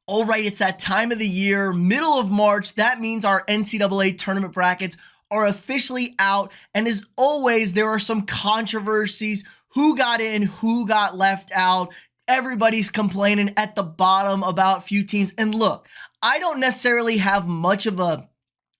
All right, it's that time of the year, middle of March. That means our NCAA tournament brackets are officially out. And as always, there are some controversies. Who got in, who got left out. Everybody's complaining at the bottom about a few teams. And look, I don't necessarily have much of a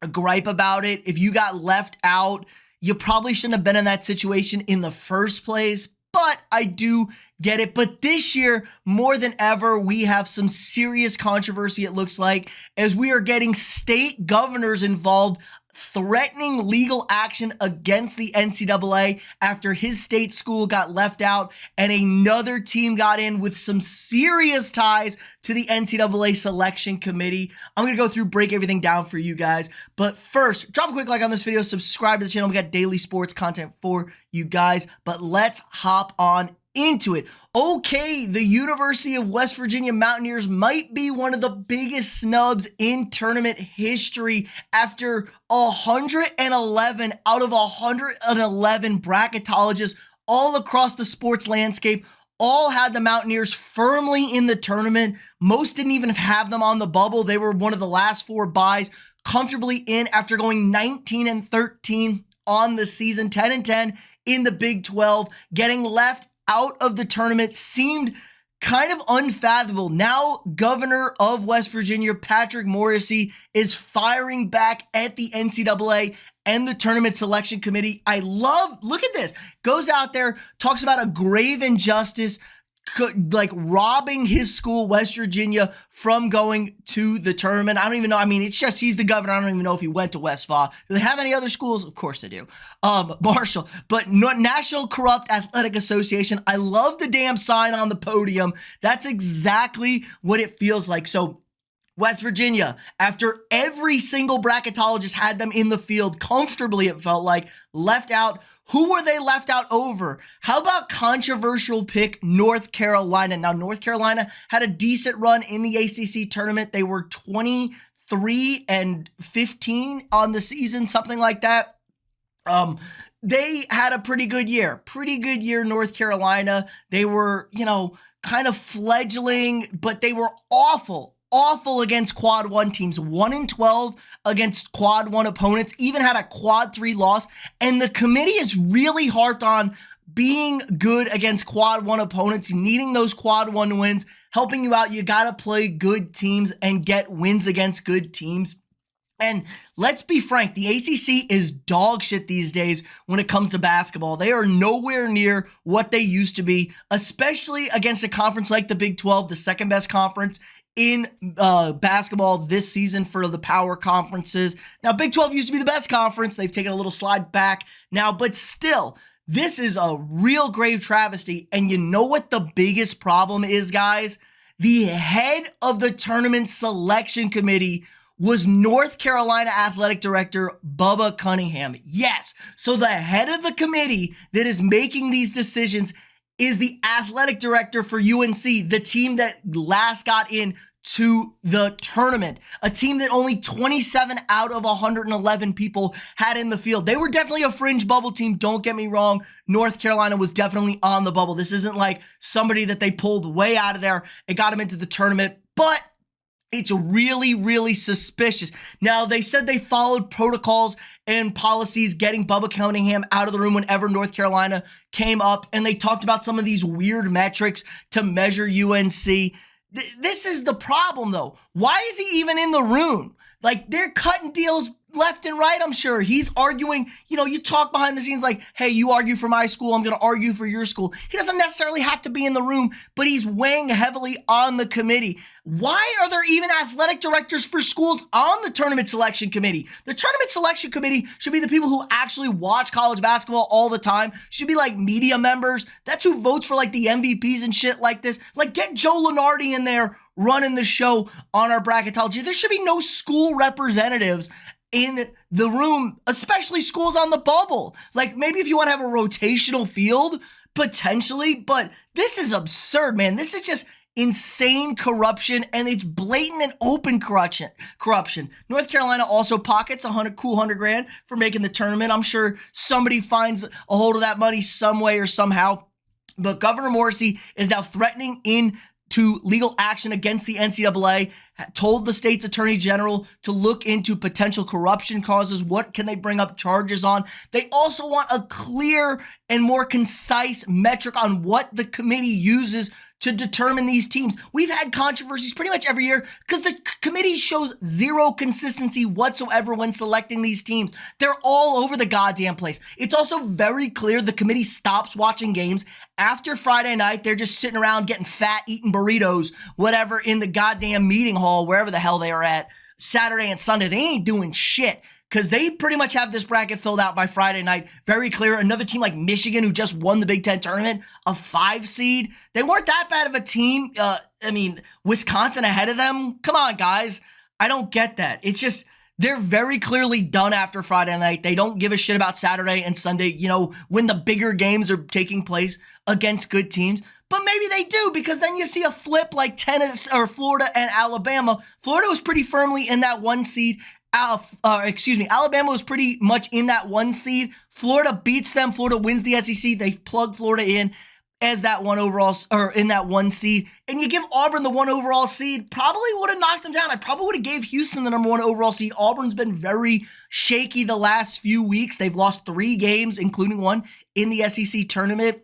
gripe about it. If you got left out, you probably shouldn't have been in that situation in the first place. But I do get it. But this year, more than ever, we have some serious controversy, it looks like, as we are getting state governors involved threatening legal action against the NCAA after his state school got left out and another team got in with some serious ties to the NCAA selection committee. I'm going to go through, break everything down for you guys. But first, drop a quick like on this video, subscribe to the channel. We got daily sports content for you guys, but let's hop on into it. Okay, the University of West Virginia Mountaineers might be one of the biggest snubs in tournament history after 111 out of 111 bracketologists all across the sports landscape all had the Mountaineers firmly in the tournament. Most didn't even have them on the bubble. They were one of the last four buys, comfortably in after going 19-13 on the season, 10-10 in the Big 12, getting left out of the tournament seemed kind of unfathomable. Now, Governor of West Virginia, Patrick Morrisey, is firing back at the NCAA and the tournament selection committee. Look at this, goes out there, talks about a grave injustice, like robbing his school, West Virginia, from going to the tournament. I don't even know. I mean, it's just, he's the governor. I don't even know if he went to West Va. Do they have any other schools? Of course they do. Marshall, but National Corrupt Athletic Association. I love the damn sign on the podium. That's exactly what it feels like. So West Virginia, after every single bracketologist had them in the field comfortably, it felt like, left out. Who were they left out over? How about controversial pick North Carolina? Now, North Carolina had a decent run in the ACC tournament. They were 23-15 on the season, something like that. They had a pretty good year, North Carolina. They were, kind of fledgling, but they were awful against quad 1 teams, 1-12 against quad 1 opponents, even had a quad 3 loss. And the committee is really harped on being good against quad 1 opponents, needing those quad 1 wins, helping you out. You got to play good teams and get wins against good teams. And let's be frank, the ACC is dog shit these days when it comes to basketball. They are nowhere near what they used to be, especially against a conference like the Big 12, the second best conference in basketball this season for the power conferences. Now, Big 12 used to be the best conference. They've taken a little slide back now, but still, this is a real grave travesty. And you know what the biggest problem is, guys? The head of the tournament selection committee was North Carolina Athletic Director Bubba Cunningham. Yes, so the head of the committee that is making these decisions is the athletic director for UNC, the team that last got in to the tournament, a team that only 27 out of 111 people had in the field. They were definitely a fringe bubble team. Don't get me wrong. North Carolina was definitely on the bubble. This isn't like somebody that they pulled way out of there and got them into the tournament, but it's really, really suspicious. Now, they said they followed protocols and policies getting Bubba Cunningham out of the room whenever North Carolina came up, and they talked about some of these weird metrics to measure UNC. This is the problem, though. Why is he even in the room? Like, they're cutting deals left and right, I'm sure. He's arguing, you talk behind the scenes like, hey, you argue for my school, I'm going to argue for your school. He doesn't necessarily have to be in the room, but he's weighing heavily on the committee. Why are there even athletic directors for schools on the tournament selection committee? The tournament selection committee should be the people who actually watch college basketball all the time, should be like media members. That's who votes for like the MVPs and shit like this. Like, get Joe Lunardi in there running the show on our bracketology. There should be no school representatives in the room, especially schools on the bubble. Like, maybe if you want to have a rotational field, potentially, but this is absurd, man. This is just insane corruption, and it's blatant and open corruption. North Carolina also pockets $100 grand for making the tournament. I'm sure somebody finds a hold of that money some way or somehow, but Governor Morrisey is now threatening to legal action against the NCAA, told the state's attorney general to look into potential corruption causes. What can they bring up charges on? They also want a clear and more concise metric on what the committee uses to determine these teams. We've had controversies pretty much every year because the committee shows zero consistency whatsoever when selecting these teams. They're all over the goddamn place. It's also very clear the committee stops watching games after Friday night. They're just sitting around getting fat, eating burritos, whatever, in the goddamn meeting hall, wherever the hell they are at, Saturday and Sunday. They ain't doing shit, because they pretty much have this bracket filled out by Friday night. Very clear. Another team like Michigan, who just won the Big Ten tournament, a 5 seed. They weren't that bad of a team. Wisconsin ahead of them. Come on, guys. I don't get that. It's just, they're very clearly done after Friday night. They don't give a shit about Saturday and Sunday, when the bigger games are taking place against good teams. But maybe they do, because then you see a flip like Tennessee or Florida and Alabama. Florida was pretty firmly in that 1 seed. Alabama was pretty much in that 1 seed. Florida beats them. Florida wins the SEC. They plug Florida in as that 1 overall, or in that 1 seed. And you give Auburn the 1 overall seed, probably would have knocked them down. I probably would have gave Houston the number 1 overall seed. Auburn's been very shaky the last few weeks. They've lost 3 games, including 1 in the SEC tournament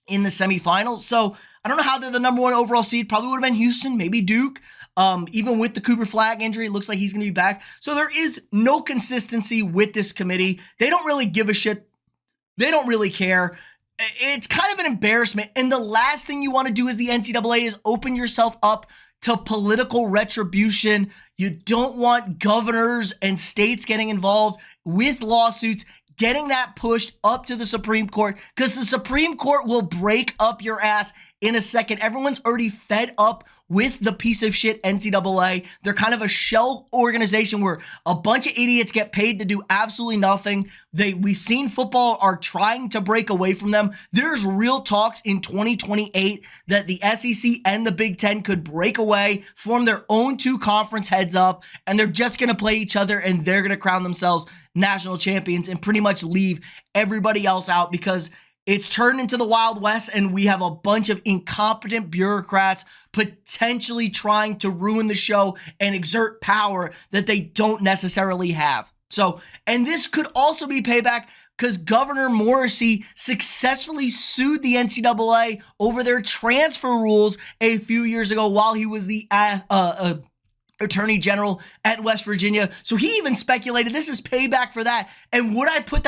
in the semifinals. So I don't know how they're the number 1 overall seed. Probably would have been Houston, maybe Duke. Even with the Cooper Flagg injury, it looks like he's going to be back. So there is no consistency with this committee. They don't really give a shit. They don't really care. It's kind of an embarrassment. And the last thing you want to do as the NCAA is open yourself up to political retribution. You don't want governors and states getting involved with lawsuits, getting that pushed up to the Supreme Court, because the Supreme Court will break up your ass in a second. Everyone's already fed up with the piece of shit NCAA. They're kind of a shell organization where a bunch of idiots get paid to do absolutely nothing. We've seen football are trying to break away from them. There's real talks in 2028 that the SEC and the Big Ten could break away, form their own 2 conference heads up, and they're just going to play each other, and they're going to crown themselves national champions and pretty much leave everybody else out, because it's turned into the Wild West, and we have a bunch of incompetent bureaucrats potentially trying to ruin the show and exert power that they don't necessarily have. So, and this could also be payback, because Governor Morrissey successfully sued the NCAA over their transfer rules a few years ago while he was the Attorney General at West Virginia. So he even speculated this is payback for that. And would I put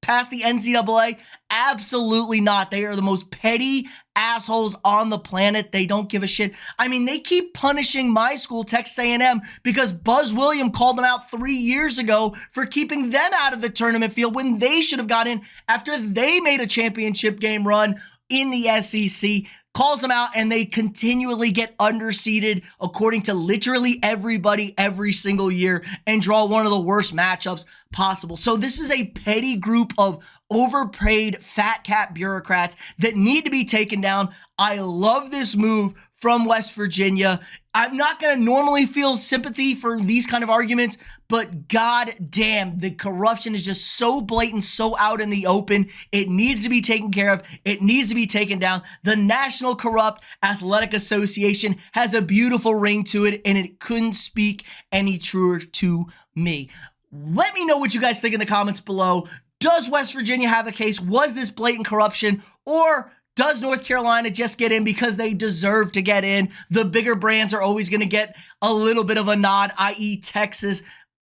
past the NCAA? Absolutely not. They are the most petty assholes on the planet. They don't give a shit. I mean, they keep punishing my school, Texas A&M, because Buzz Williams called them out 3 years ago for keeping them out of the tournament field when they should have got in after they made a championship game run in the SEC. Calls them out, and they continually get underseeded according to literally everybody every single year and draw one of the worst matchups possible. So this is a petty group of overpaid fat cat bureaucrats that need to be taken down. I love this move from West Virginia. I'm not going to normally feel sympathy for these kind of arguments, but god damn, the corruption is just so blatant, so out in the open. It needs to be taken care of. It needs to be taken down. The National Corrupt Athletic Association has a beautiful ring to it, and it couldn't speak any truer to me. Let me know what you guys think in the comments below. Does West Virginia have a case? Was this blatant corruption? Or does North Carolina just get in because they deserve to get in? The bigger brands are always going to get a little bit of a nod, i.e. Texas,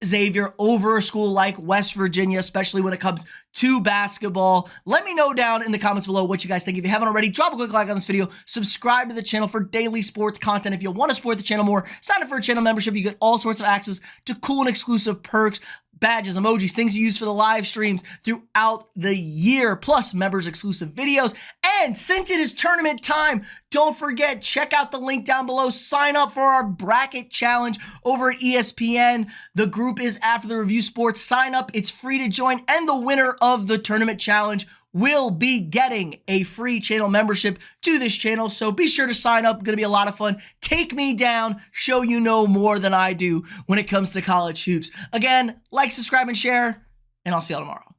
Xavier, over a school like West Virginia, especially when it comes to basketball. Let me know down in the comments below what you guys think. If you haven't already, drop a quick like on this video. Subscribe to the channel for daily sports content. If you want to support the channel more, sign up for a channel membership. You get all sorts of access to cool and exclusive perks, badges, emojis, things you use for the live streams throughout the year, plus members exclusive videos. And since it is tournament time, don't forget, check out the link down below. Sign up for our bracket challenge over at ESPN. The group is After the Review Sports. Sign up, it's free to join, and the winner of the tournament challenge will be getting a free channel membership to this channel. So be sure to sign up. Going to be a lot of fun. Take me down, show you know more than I do when it comes to college hoops. Again, like, subscribe, and share, and I'll see y'all tomorrow.